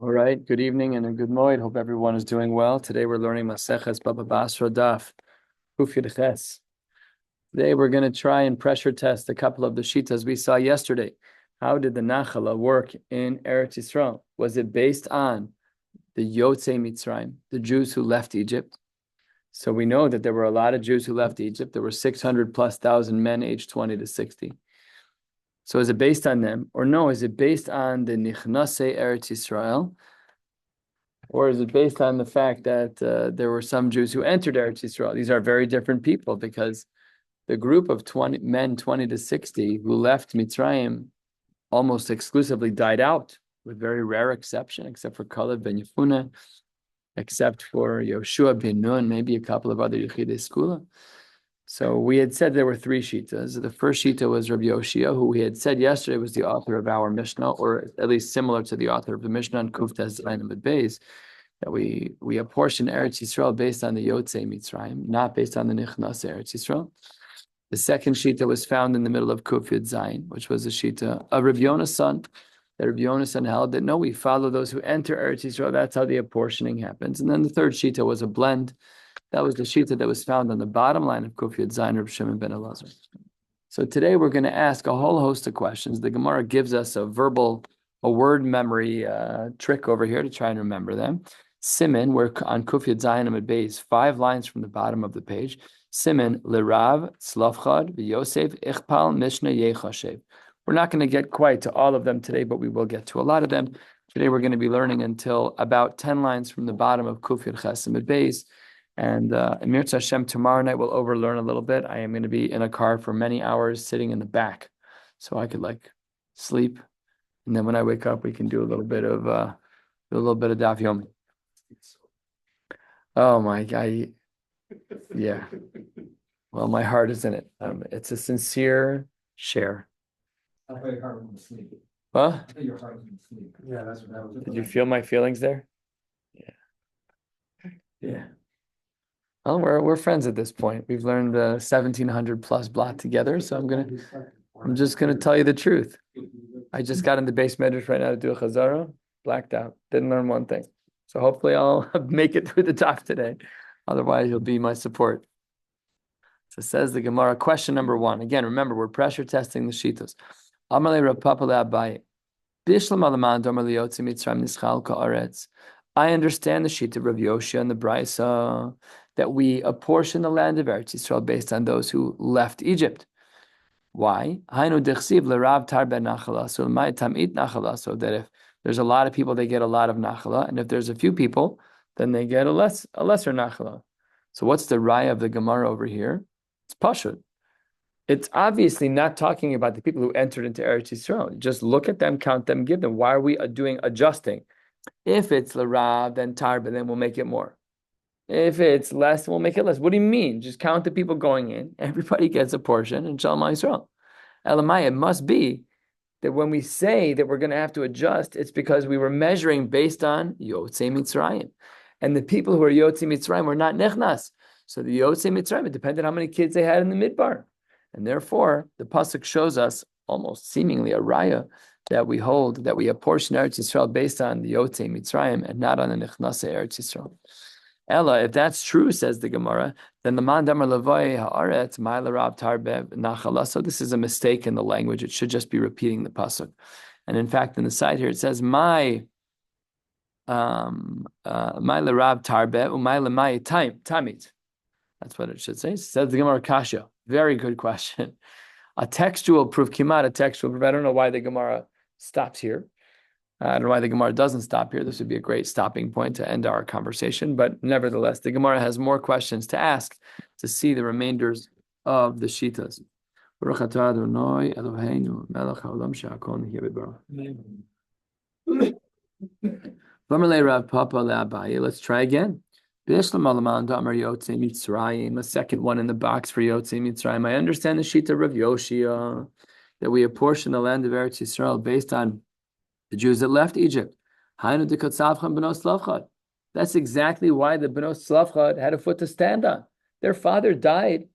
All right, good evening and a good moed. Hope everyone is doing well. Today we're learning Maseches Bava Basra Daf Kuf Ches. Today we're going to try and pressure test a couple of the shitas we saw yesterday. How did the Nachala work in Eretz Yisrael? Was it based on the Yotzei Mitzrayim, the Jews who left Egypt? So we know that there were a lot of Jews who left Egypt. There were 600 plus thousand men aged 20 to 60. So is it based on them? Or no, is it based on the Nichnasei Eretz Yisrael? Or is it based on the fact that there were some Jews who entered Eretz Yisrael? These are very different people because the group of 20 men, 20 to 60, who left Mitzrayim almost exclusively died out, with very rare exception, except for Kaleb ben Yefune, except for Yoshua ben Nun, maybe a couple of other Yechidei Skula. So we had said there were three shitas. The first shita was Rabbi Yoshia, who we had said yesterday was the author of our Mishnah, or at least similar to the author of the Mishnah on Kuftas Zayin Amud Beis, that we apportion Eretz Yisrael based on the Yotzei Mitzrayim, not based on the Nichnas Eretz Yisrael. The second shita was found in the middle of Kuf Yud Zayin, which was the shita of Rabbi Yona's son. That Rabbi Yona's son held that no, we follow those who enter Eretz Yisrael. That's how the apportioning happens. And then the third shita was a blend. That was the shita that was found on the bottom line of Kuf Yud Zayin, Reb Shimon ben Elazar. So today we're going to ask a whole host of questions. The Gemara gives us a word memory trick over here to try and remember them. Siman, we're on Kuf Yud Zayin Amud Beis, 5 lines from the bottom of the page. Siman, Lerav, Tzlafchad, V'Yosef, Ichpal, Mishnah, Yechashev. We're not going to get quite to all of them today, but we will get to a lot of them. Today we're going to be learning until about 10 lines from the bottom of Kuf Yud Ches Amud Beis. And Amir Hashem, tomorrow night we'll overlearn a little bit. I am going to be in a car for many hours sitting in the back. So I could sleep. And then when I wake up, we can do a little bit of Daf Yomi. Oh my God. Yeah. Well, my heart is in it. It's a sincere share. I thought your heart was asleep. Huh? I thought your heart was asleep. Yeah, that's what that was. Did you feel my feelings there? Yeah. Yeah. Well, we're friends at this point. We've learned 1,700 plus blot together. So I'm just gonna tell you the truth. I just got in the base medrash right now to do a chazara, blacked out, didn't learn one thing. So hopefully I'll make it through the top today. Otherwise, you'll be my support. So says the Gemara, question number 1. Again, remember, we're pressure testing the shitos. Amalei Rav Papa le'Abaye. Bishlam alaman domer liyotzi mitzrayim nischal ka'aretz. I understand the sheet of Rav Yoshia and the Brisa that we apportion the land of Eretz Yisrael based on those who left Egypt. Why? Hainu dechsiv lerav tar ben nachala. So my tamit nachala. So that if there's a lot of people, they get a lot of nachala, and if there's a few people, then they get a lesser nachala. So what's the raya of the Gemara over here? It's pashut. It's obviously not talking about the people who entered into Eretz Yisrael. Just look at them, count them, give them. Why are we doing adjusting? If it's lerav, then tarba, then we'll make it more. If it's less, we'll make it less. What do you mean? Just count the people going in. Everybody gets a portion, and Shalom Yisrael. Elamai, it must be that when we say that we're going to have to adjust, it's because we were measuring based on Yotzei Mitzrayim. And the people who are Yotzei Mitzrayim were not Nechnas. So the Yotzei Mitzrayim, it depended on how many kids they had in the Midbar. And therefore, the Pasuk shows us, almost seemingly a raya, that we hold, that we apportion Eretz Yisrael based on the Yotzei Mitzrayim and not on the Nechnasei Eretz Yisrael. Ella, if that's true, says the Gemara, then the man damar levoi haaretz ma'alarab tarbe nachala. So this is a mistake in the language. It should just be repeating the pasuk. And in fact, in the side here, it says my larab tarbe umay lemay tamit. That's what it should say. It says the Gemara kasha. Very good question. A textual proof, kimat a textual proof. I don't know why the Gemara stops here. I don't know why the Gemara doesn't stop here. This would be a great stopping point to end our conversation. But nevertheless, the Gemara has more questions to ask to see the remainders of the Shitas. Let's try again. The second one in the box for Yotzei Mitzrayim. I understand the Shita of Rav Yoshia that we apportion the land of Eretz Yisrael based on the Jews that left Egypt. That's exactly why the Benos Slavchad had a foot to stand on. Their father died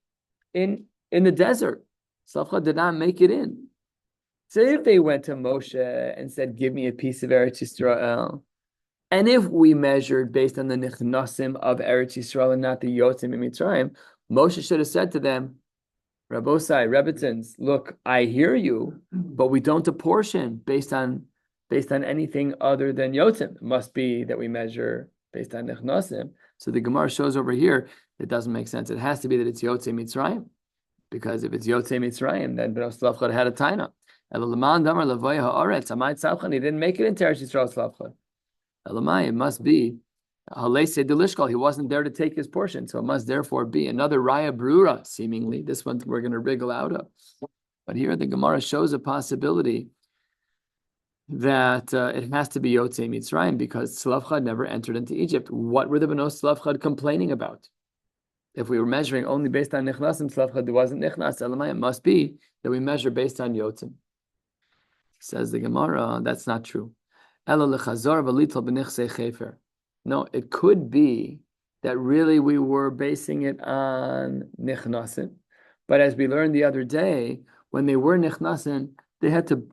in the desert. Slavchad did not make it in. So if they went to Moshe and said, give me a piece of Eretz Yisrael, And if we measured based on the nichnasim of Eretz Yisrael and not the yotzim in Mitzrayim, Moshe should have said to them, Rabbosai, Rebbitzins, look, I hear you, but we don't apportion based on anything other than yotzim. It must be that we measure based on nichnasim. So the Gemara shows over here it doesn't make sense. It has to be that it's yotzim Mitzrayim, because if it's yotzim Mitzrayim, then B'nos Slavchad had a taina. He didn't make it into Eretz Yisrael Slavchad. Elamai, it must be Halese Delishkal. He wasn't there to take his portion, so it must therefore be another Raya Brura, seemingly. This one we're going to wriggle out of. But here the Gemara shows a possibility that it has to be Yotzei Mitzrayim because Slavchad never entered into Egypt. What were the Benos Slavchad complaining about? If we were measuring only based on Nichnasim, Slavchad wasn't Nichnas. Elamai, it must be that we measure based on Yotzim. Says the Gemara, that's not true. No, it could be that really we were basing it on nichnasin. But as we learned the other day, when they were nichnasin, they had to,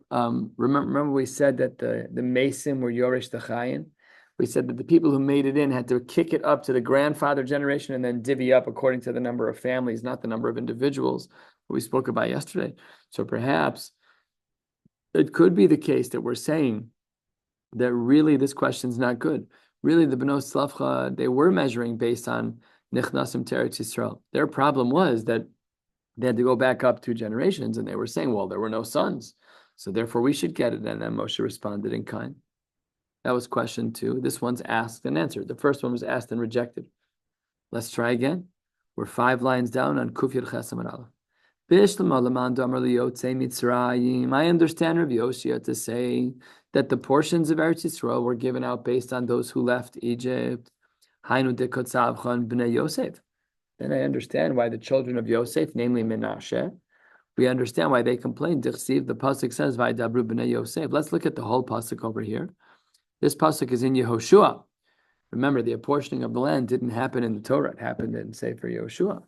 remember we said that the Mason were Yoresh Tachayin. We said that the people who made it in had to kick it up to the grandfather generation and then divvy up according to the number of families, not the number of individuals we spoke about yesterday. So perhaps it could be the case that we're saying that really this question's not good. Really, the Benos Slavcha, they were measuring based on Nichnasim Teretz Yisrael. Their problem was that they had to go back up 2 generations, and they were saying, well, there were no sons, so therefore we should get it. And then Moshe responded in kind. That was question 2. This one's asked and answered. The first one was asked and rejected. Let's try again. We're 5 lines down on Kuf Yud Ches Amud Aleph. I understand Rabbi Yoshia to say that the portions of Eretz Yisrael were given out based on those who left Egypt. Then I understand why the children of Yosef, namely Menashe, we understand why they complained. The pasuk says, "Vayidabru b'nei Yosef." Let's look at the whole pasuk over here. This pasuk is in Yehoshua. Remember, the apportioning of the land didn't happen in the Torah; it happened in Sefer Yehoshua.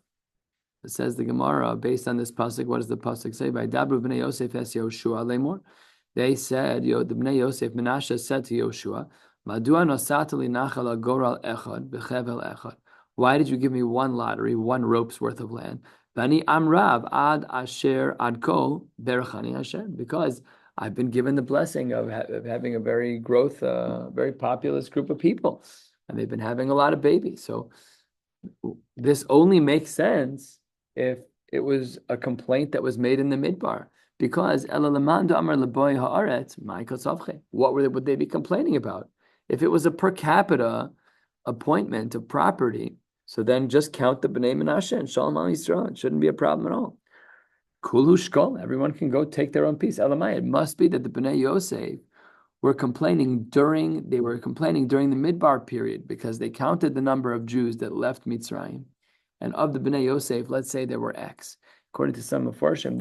It says the Gemara, based on this pasuk, what does the pasuk say? Vayidabru b'nei Yosef es Yehoshua lemor. They said, the Bnei Yosef, Menashe said to Yoshua, Madua nosata li nachal goral echad b'chevel echad. Why did you give me 1 lottery, 1 rope's worth of land? Vani amrav ad asher ad ko berachani Hashem. Because I've been given the blessing of having a very very populous group of people, and they've been having a lot of babies. So this only makes sense if it was a complaint that was made in the midbar. Because what would they be complaining about? If it was a per capita appointment of property, so then just count the Bnei Menashe and Shalom Al Yisrael. It shouldn't be a problem at all. Kulu shkol, everyone can go take their own piece. Elamai, it must be that the Bnei Yosef were complaining during the Midbar period because they counted the number of Jews that left Mitzrayim. And of the Bnei Yosef, let's say there were X. According to some Mefarshim,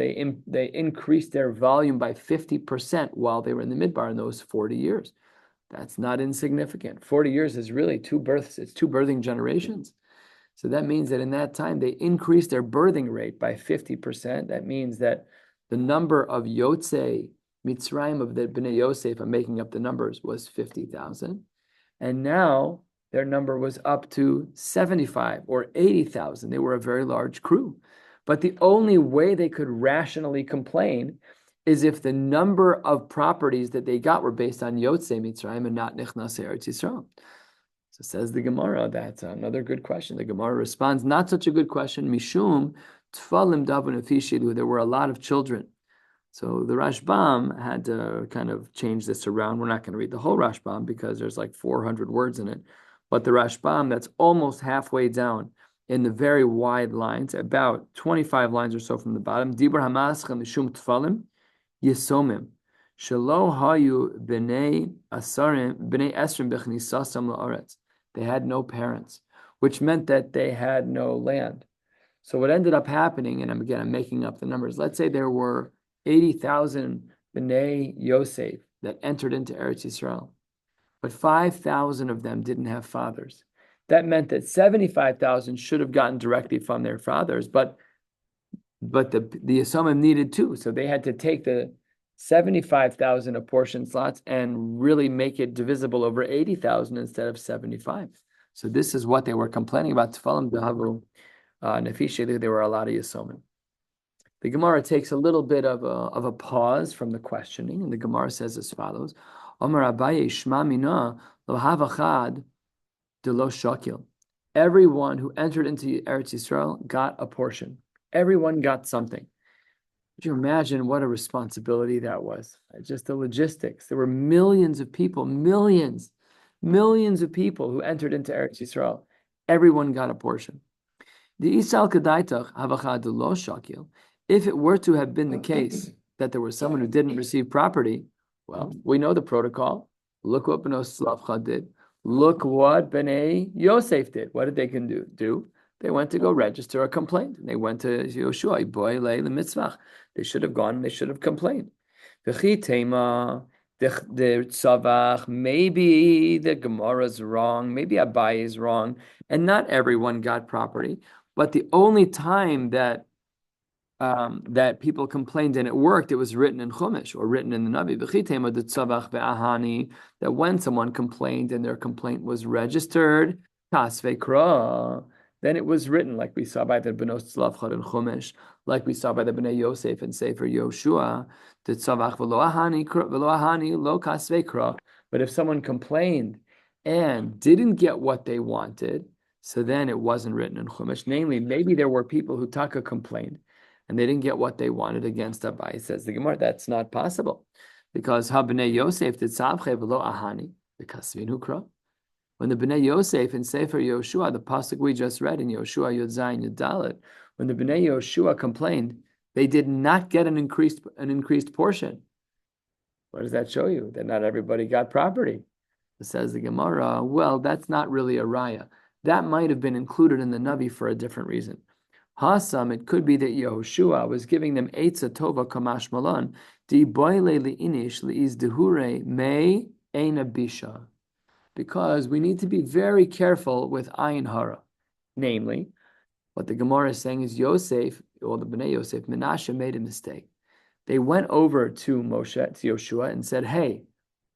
they increased their volume by 50% while they were in the Midbar in those 40 years. That's not insignificant. 40 years is really 2 births. It's 2 birthing generations. So that means that in that time, they increased their birthing rate by 50%. That means that the number of Yotzei Mitzrayim of the Bnei Yosef, I'm making up the numbers, was 50,000. And now their number was up to 75 or 80,000. They were a very large crew. But the only way they could rationally complain is if the number of properties that they got were based on Yotzei Mitzrayim and not Nichnas Eretz Yisrael. So says the Gemara, that's another good question. The Gemara responds, not such a good question. Mishum Tfalim Davun Afishilu. There were a lot of children. So the Rashbam had to kind of change this around. We're not going to read the whole Rashbam because there's like 400 words in it. But the Rashbam, that's almost halfway down in the very wide lines, about 25 lines or so from the bottom. Dibur Hamaschem Mishum Tfalim Yisomim. Shelo Hayu Bnei Asarim Bnei Esrim Bechnisasam La'aretz. They had no parents, which meant that they had no land. So what ended up happening, and again, I'm making up the numbers. Let's say there were 80,000 Bnei Yosef that entered into Eretz Yisrael, but 5,000 of them didn't have fathers. That meant that 75,000 should have gotten directly from their fathers, but the Yisomim needed 2, so they had to take the 75,000 apportion slots and really make it divisible over 80,000 instead of 75. So this is what they were complaining about. Tfalim dehavu nefishe. There were a lot of yisomim. The Gemara takes a little bit of a pause from the questioning, and the Gemara says as follows: Omar Abaye Shma Mina lo havachad de lo shakil. Everyone who entered into Eretz Yisrael got a portion. Everyone got something. Could you imagine what a responsibility that was? Just the logistics. There were millions of people, millions of people who entered into Eretz Yisrael. Everyone got a portion. The Isal Kadaitach Havachad Lo Shakil. If it were to have been the case that there was someone who didn't receive property, well, we know the protocol. Look what Bnei Slavcha did. Look what Bnei Yosef did. What did they do? They went to go register a complaint. They went to Yoshua, boy, lay the mitzvah. They should have gone and they should have complained. Maybe the Gemara is wrong, maybe Abai is wrong, and not everyone got property. But the only time that people complained and it worked, it was written in Chumash or written in the Navi. That when someone complained and their complaint was registered, then it was written, like we saw by the Bnei Slavcha in Chumash, like we saw by the Bnei Yosef and Sefer Yoshua. But if someone complained and didn't get what they wanted, so then it wasn't written in Chumash. Namely, maybe there were people who taka complained and they didn't get what they wanted against Abai. Says the Gemara, that's not possible. Because Bnei Yosef did Savche v'lo ahani, the Kasvin Hukra. When the Bnei Yosef in Sefer Yoshua, the pasuk we just read in Yoshua Yud Zayin Yud Dalet, when the Bnei Yoshua complained, they did not get an increased portion. What does that show you? That not everybody got property. It says the Gemara, well, that's not really a raya. That might have been included in the Navi for a different reason. Hasam, it could be that Yehoshua was giving them Eitza Tova Kamash Malan, Di Boile Li'inish Li'iz Dehure Me Eina Bisha. Because we need to be very careful with Ayin Hara. Namely, what the Gemara is saying is Yosef, or the Bnei Yosef, Menashe made a mistake. They went over to Moshe, to Yoshua, and said, hey,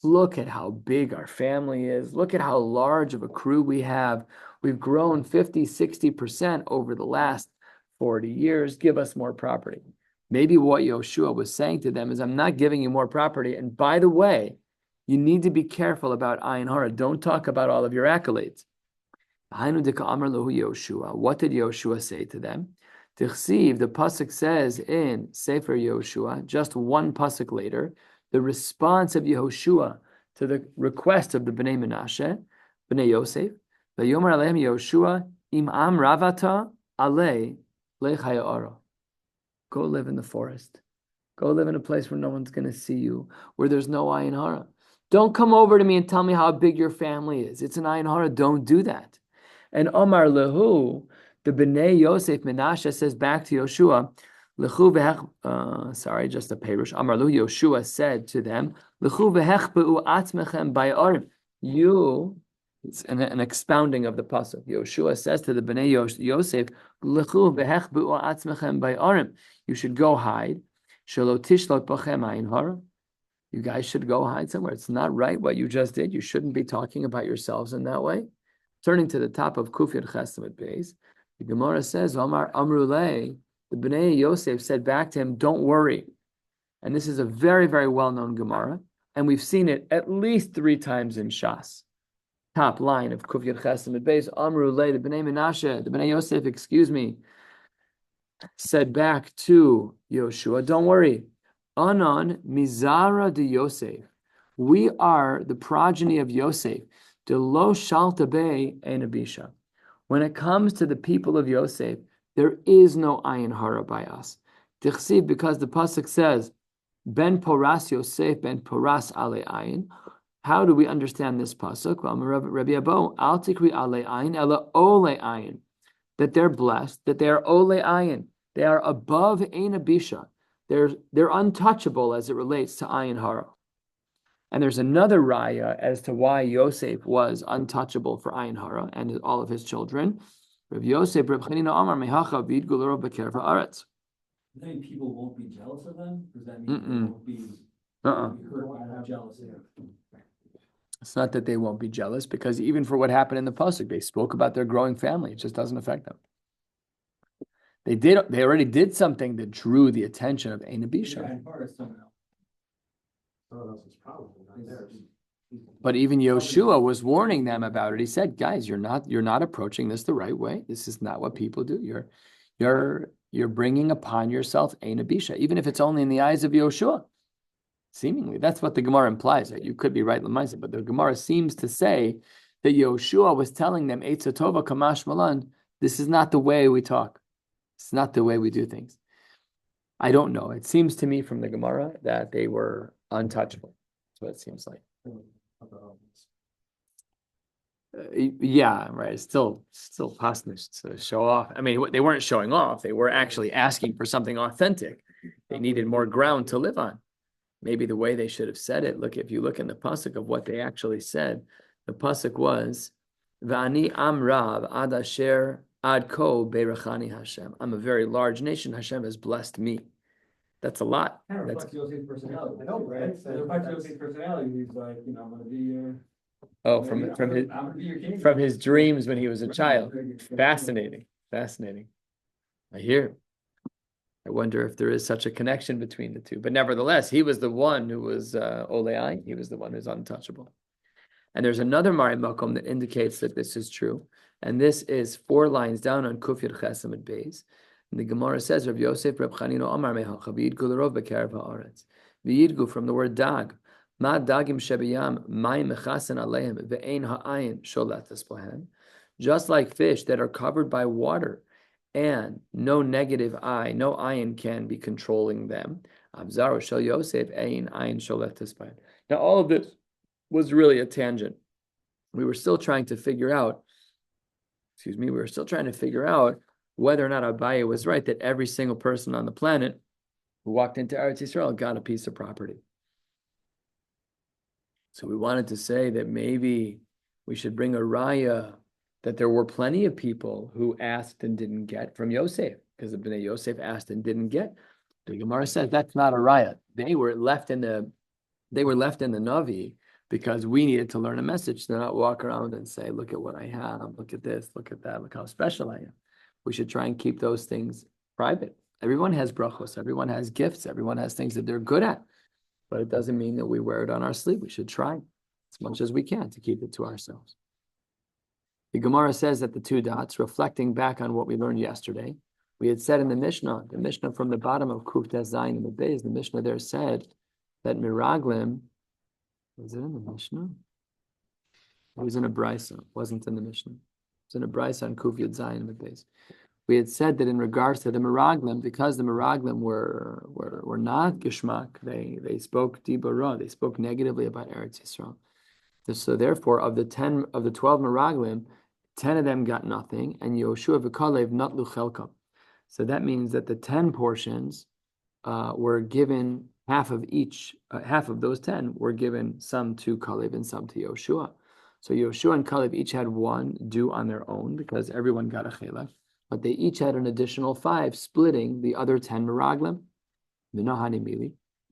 look at how big our family is. Look at how large of a crew we have. We've grown 50, 60% over the last 40 years. Give us more property. Maybe what Yoshua was saying to them is, I'm not giving you more property. And by the way, you need to be careful about Ayin Hara. Don't talk about all of your accolades. What did Yoshua say to them? The pasuk says in Sefer Yoshua, just one pasuk later, the response of Yehoshua to the request of the Bnei Menashe, Bnei Yosef, Vayomer aleim Yehoshua, im am ravata alei lechaya'ara. Go live in the forest. Go live in a place where no one's going to see you, where there's no Ayin Hara. Don't come over to me and tell me how big your family is. It's an Ayin Hara. Don't do that. And Omar Lehu, the Bnei Yosef Menashe says back to Yoshua, Lechu v'hech, just a perush. Amar Lehu, Yoshua said to them, Lechu v'hechbeu atzmechem bay'arim. You, it's an expounding of the pasuk. Yoshua says to the Bnei Yosef, Lechu v'hechbeu atzmechem bay'arim. You should go hide. Shelo tishlot bachem ayin hara. You guys should go hide somewhere. It's not right what you just did. You shouldn't be talking about yourselves in that way. Turning to the top of Kuf Yud Chesed base, the Gemara says, Omar Amrulei, the Bnei Yosef said back to him, don't worry. And this is a very, very well-known Gemara, and we've seen it at least 3 times in Shas. Top line of Kuf Yud Chesed base, Amrulei, the Bnei Menashe, the Bnei Yosef, said back to Yoshua, don't worry. Anan Mizara de Yosef. We are the progeny of Yosef. De lo shalta be enabisha. When it comes to the people of Yosef, there is no Ayin Hara by us. Dichsiv, because the pasuk says, Ben Poras Yosef, Ben Poras Ale Ayin. How do we understand this pasuk? Rabbi Abo, Al Tikri Ale Ayin, Ela Ole Ayin. That they're blessed, that they are Ole Ayin. They are above enabisha. They're untouchable as it relates to Ayin Hara. And there's another raya as to why Yosef was untouchable for Ayin Hara and all of his children. Rav Yosef, Rav Chanina Amar, Mehacha Vid Gulero Beker Va'aretz. You think people won't be jealous of them? Does that mean they won't be Uh-uh. I'm jealous here. It's not that they won't be jealous, because even for what happened in the pasuk, they spoke about their growing family. It just doesn't affect them. They already did something that drew the attention of Ein Abisha. And part somehow. Someone else's problem, not theirs. But even Yoshua was warning them about it. He said, "Guys, you're not approaching this the right way. This is not what people do. You're bringing upon yourself Ein Abisha, even if it's only in the eyes of Yoshua." Seemingly, that's what the Gemara implies. Right? You could be right, Lamaisa, but the Gemara seems to say that Yoshua was telling them, "Eitzah tova kamash malan. This is not the way we talk. It's not the way we do things." I don't know. It seems to me from the Gemara that they were untouchable. That's what it seems like. Yeah, right. Still possible to show off. I mean, they weren't showing off. They were actually asking for something authentic. They needed more ground to live on. Maybe the way they should have said it. Look, if you look in the pasuk of what they actually said, the pasuk was, "V'ani am rav ad asher ad ko berachani Hashem." I'm a very large nation. Hashem has blessed me. That's a lot. Kind of reflects Yosef's personality. I know, right? It reflects Yosef's personality. He's like, I'm going to be your. Oh, I'm gonna be your king. from his dreams when he was a child. Fascinating. I hear. I wonder if there is such a connection between the two. But nevertheless, he was the one who was Oleai. He was the one who's untouchable. And there's another Mari Makom that indicates that this is true. And this is 4 lines down on Kufir Chesam and Beis. And the Gemara says, Rav Yosef, Reb Chanino, Amar Mehacha, V'yidgu l'rov b'kerev ha'aretz. V'yidgu from the word dag. Ma dagim shebiyam, mayim mechasen aleim, ve'ein ha'ayin sholetas bohem. Just like fish that are covered by water, and no negative eye, no ayin can be controlling them. Abzaro shel Yosef, ein ayin sholetas bohem. Now, all of this was really a tangent. We were still trying to figure out, whether or not Abaye was right that every single person on the planet who walked into Eretz Yisrael got a piece of property. So we wanted to say that maybe we should bring a raya that there were plenty of people who asked and didn't get from Yosef, because the Bnei Yosef asked and didn't get. The Gemara says that's not a raya. They were left in the Navi because we needed to learn a message, to not walk around and say, look at what I have, look at this, look at that, look how special I am. We should try and keep those things private. Everyone has brachos, everyone has gifts, everyone has things that they're good at, but it doesn't mean that we wear it on our sleeve. We should try as much as we can to keep it to ourselves. The Gemara says that the 2 dots, reflecting back on what we learned yesterday, we had said in the Mishnah from the bottom of Kuf Tes Zayin in the Beis, the Mishnah there said that Miraglim, was it in the Mishnah? It was in a Brisa, it wasn't in the Mishnah. It was in a Brisa on Kuf Yud Zayin in the Beis. We had said that in regards to the Miraglim, because the Miraglim were not Gishmak, they spoke Dibara, they spoke negatively about Eretz Yisrael. So therefore, of the 12 Miraglim, 10 of them got nothing, and Yoshua v'Kalev natlu chelkam. So that means that the 10 portions were given half of each. Half of those 10 were given, some to Kalev and some to Yoshua. So Yoshua and Kalev each had 1 due on their own because everyone got a chelak, but they each had an additional 5, splitting the other 10 Miraglim.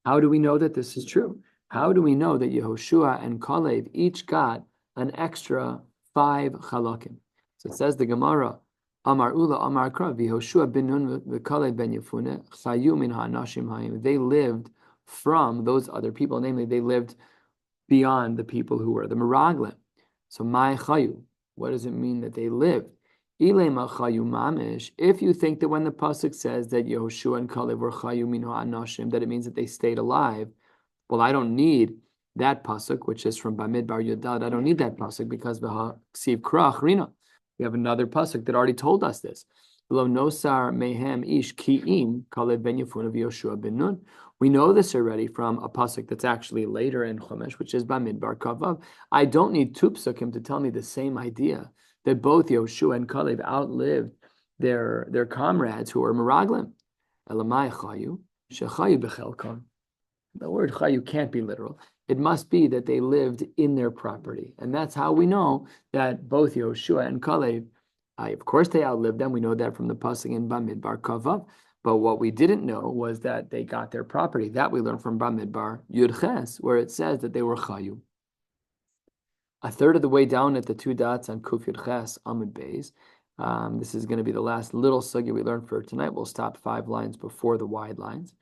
How do we know that this is true? How do we know that Yehoshua and Kalev each got an extra 5 chalakim? So it says the Gemara, Amar Ula, Amar Krav, Yehoshua ben Nun v'Kalev ben Yefune, chayu min ha'anashim ha'im. They lived from those other people, namely they lived beyond the people who were the Miraglim. So my chayu, what does it mean that they lived? Ilema chayu mamish. If you think that when the pasuk says that Yehoshua and Kalev were chayu min ha'anashim, that it means that they stayed alive. Well, I don't need that pasuk, which is from Bamidbar Yudad. I don't need that pasuk because v'ha'ksiv krach rina. We have another pasuk that already told us this. Lo nosar mehem ish ki'im Kalev ben Yefune v'Yoshua ben Nun. We know this already from a pasuk that's actually later in Chumash, which is Bamidbar Kavav. I don't need two psukim to tell me the same idea that both Yoshua and Kalev outlived their comrades who were Miraglim. Elamai chayu shechayu b'chelkon. The word chayu can't be literal. It must be that they lived in their property. And that's how we know that both Yoshua and Kalev, of course they outlived them. We know that from the pasuk in Bamidbar Kavav. But what we didn't know was that they got their property. That we learned from Bamidbar Yud Ches, where it says that they were chayu. A third of the way down at the two dots on Kuf Yud Ches Amud Beis. This is going to be the last little sugya we learned for tonight. We'll stop 5 lines before the wide lines.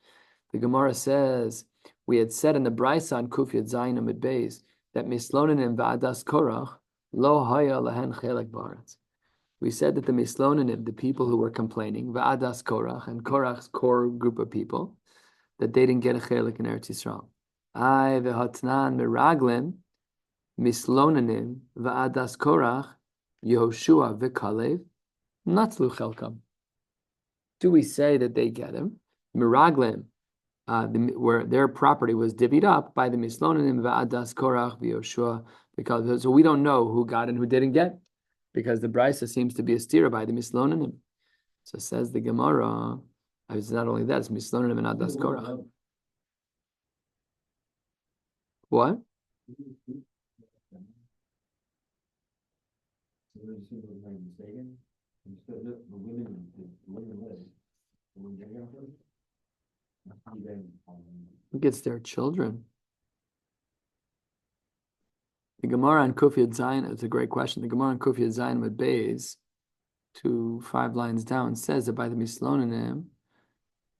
The Gemara says, we had said in the Brisa on Kuf Yud Zayin Amud Beis that Mislonanim va'adas Korach lo haya lahen chelek ba'aretz. We said that the Mislonanim, the people who were complaining, va'adas Korach, and Korach's core group of people, that they didn't get a chelek in Eretz Yisrael. Ay ve'hatnan miraglim Mislonanim va'adas Korach Yehoshua v'Kalev natzlu chelkam. Do we say that they get him? Miraglim, where their property was divvied up by the Mislonanim va'adas Korach v'Yehoshua v'Kalev. So we don't know who got and who didn't get, because the Brisa seems to be a stira by the Mislonanim. So says the Gemara, it's not only that, it's Mislonanim and Adas Korach. What? Who gets their children? The Gemara on Kuf Yud Zayin, it's a great question. The Gemara on Kuf Yud Zayin with Beis, 5 lines down, says that by the Mislonanim,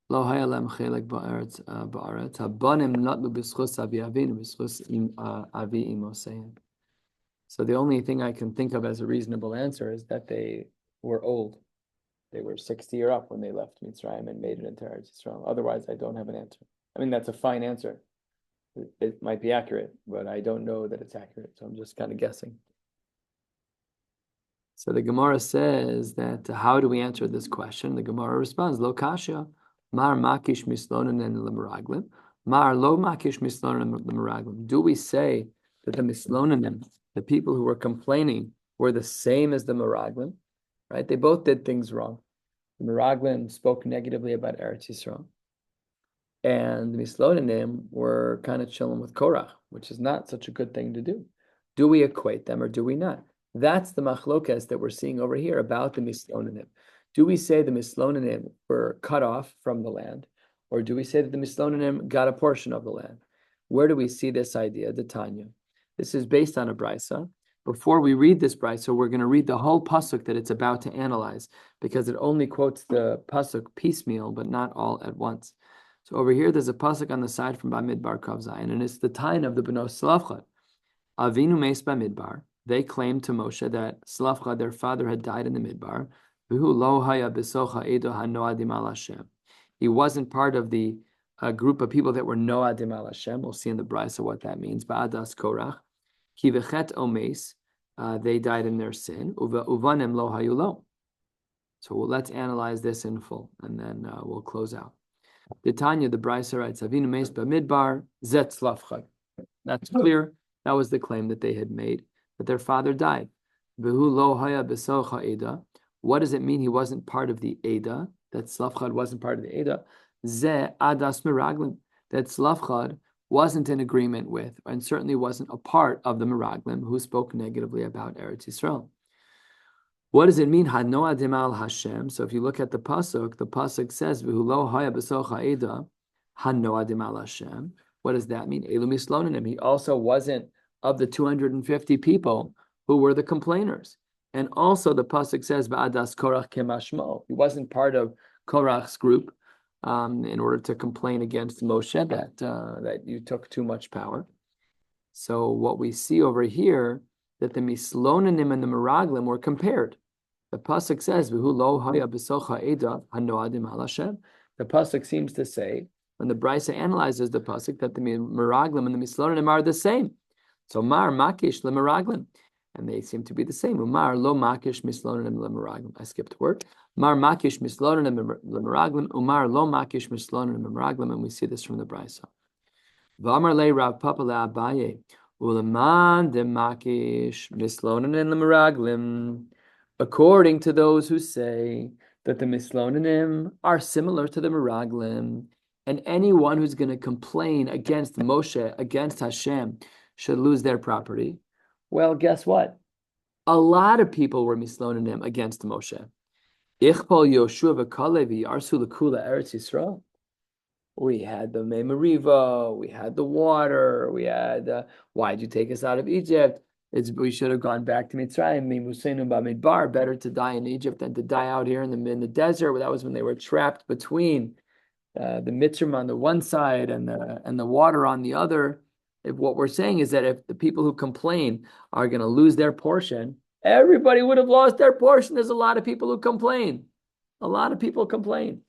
Lo hayalem chelek ba'aretz habanim natlu b'schus avi avinu b'schus avi imoseim. So the only thing I can think of as a reasonable answer is that they were old. They were 60 or up when they left Mitzrayim and made it into Eretz Yisrael. Otherwise, I don't have an answer. I mean, that's a fine answer. It might be accurate, but I don't know that it's accurate. So I'm just kind of guessing. So the Gemara says that how do we answer this question? The Gemara responds, Lo kasha, mar makish mislonanim lemeraglim, mar lo makish mislonanim lemeraglim. Do we say that the mislonanim, the people who were complaining, were the same as the meraglim? Right? They both did things wrong. The meraglim spoke negatively about Eretz Yisrael, and the Mislonanim were kind of chilling with Korach, which is not such a good thing to do. Do we equate them or do we not? That's the machlokas that we're seeing over here about the Mislonanim. Do we say the Mislonanim were cut off from the land, or do we say that the Mislonanim got a portion of the land? Where do we see this idea, the Tanya? This is based on a brisa. Before we read this brisa, we're going to read the whole pasuk that it's about to analyze, because it only quotes the pasuk piecemeal, but not all at once. So over here, there's a pasuk on the side from Bamidbar Kav Zayin, and it's the time of the Benos Slavchad. Avinu meis Bamidbar. They claimed to Moshe that Slavchad, their father, had died in the Midbar. V'hu lo haya b'socha edo hanoadim al Hashem. He wasn't part of the group of people that were noadim al Hashem. We'll see in the brisa what that means. Ba'adas Korach. Ki v'chet omeis. They died in their sin. Uvanim lo hayu lo. So let's analyze this in full, and then we'll close out. The Tanya, the Brisa writes, Avinu meis b'midbar zet slavchad. That's clear. That was the claim that they had made, that their father died. V'hu lo haya b'socha eda. What does it mean he wasn't part of the Eda? That Slavchad wasn't part of the Eda. Ze adas meraglim. That Slavchad wasn't in agreement with, and certainly wasn't a part of the meraglim who spoke negatively about Eretz Yisrael. What does it mean? Hanoa demal Hashem. So if you look at the pasuk says, "V'hu lo haya b'socha eda, hanoa demal Hashem." What does that mean? Elu mislonanim. He also wasn't of the 250 people who were the complainers. And also the pasuk says, "Ba'adas Korach kemashmo." He wasn't part of Korach's group in order to complain against Moshe that you took too much power. So what we see over here, that the Mislonanim and the Meraglim were compared. The pasuk says, "V'hu lo haya b'socha eda hanoadim al Hashem." The pasuk seems to say, when the Brisa analyzes the pasuk, that the Meraglim and the Mislonanim are the same. So mar makish le Meraglim, and they seem to be the same. Umar lo makish mislonanim le Meraglim. I skipped a word. Mar makish mislonanim le Meraglim. Umar lo makish mislonanim le Meraglim, and we see this from the Brisa. V'amar le Rav Papa le Abaye. Uleman de makish mislonanim le Meraglim. According to those who say that the mislonanim are similar to the Meraglim, and anyone who's going to complain against Moshe, against Hashem, should lose their property. Well, guess what? A lot of people were mislonanim against Moshe. Ichpal Yoshua v'Kalev Yarsu l'Kula Eretz Yisrael. We had the Memoriva, we had the water, we had why'd you take us out of Egypt? We should have gone back to Mitzrayim. Better to die in Egypt than to die out here in the desert. That was when they were trapped between the Mitzrayim on the one side and the water on the other. If what we're saying is that if the people who complain are going to lose their portion, everybody would have lost their portion. There's a lot of people who complain. A lot of people complain.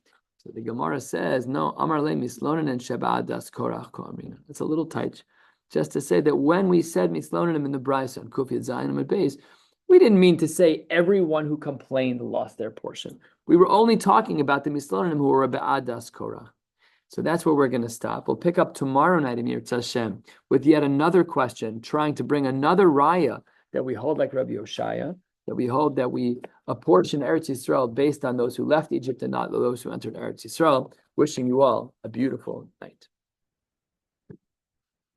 So the Gemara says, no, Amar le mislonen and shebadas korach ko'amrina. It's a little tight, just to say that when we said mislonenim in the Brisa on Kuf Yud Zayin Amud Beis, we didn't mean to say everyone who complained lost their portion. We were only talking about the mislonenim who were ba'adas korach. So that's where we're going to stop. We'll pick up tomorrow night in Yirtzeh Hashem with yet another question, trying to bring another raya that we hold like Rabbi Yoshaya, that we hold that we apportion Eretz Yisrael based on those who left Egypt and not those who entered Eretz Yisrael. Wishing you all a beautiful night.